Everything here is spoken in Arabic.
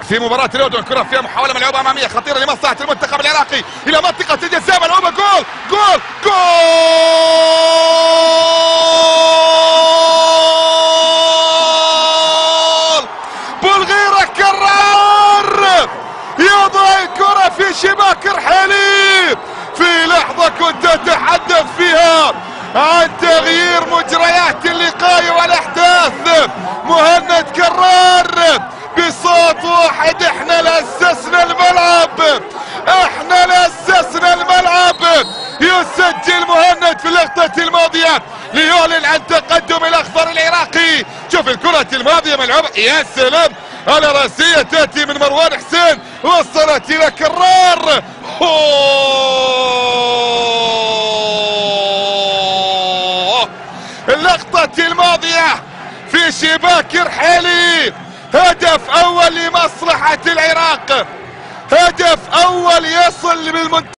في مباراة اليوم. الكرة فيها محاولة ملعوبة أمامية خطيرة لمصلحة المنتخب العراقي إلى منطقة الجزاء، ملعوبة جول جول جول. بلغيرة كرار يضع الكرة في شباك رحيلي في لحظة كنت أتحدث فيها عن تغيير مجريات اللقاء والأحداث. مهند كرار بصوت واحد: احنا لأسسنا الملعب، احنا لأسسنا الملعب. يسجل مهند في اللقطة الماضية ليعلن عن تقدم الأخضر العراقي. شوف الكرة الماضية ملعوبة، يا سلام على راسية تأتي من مروان حسين وصلت إلى كرار. اللقطة الماضية في شباك رحيلي، هدف أول لمصلحة العراق، هدف أول يصل بالمنتخب.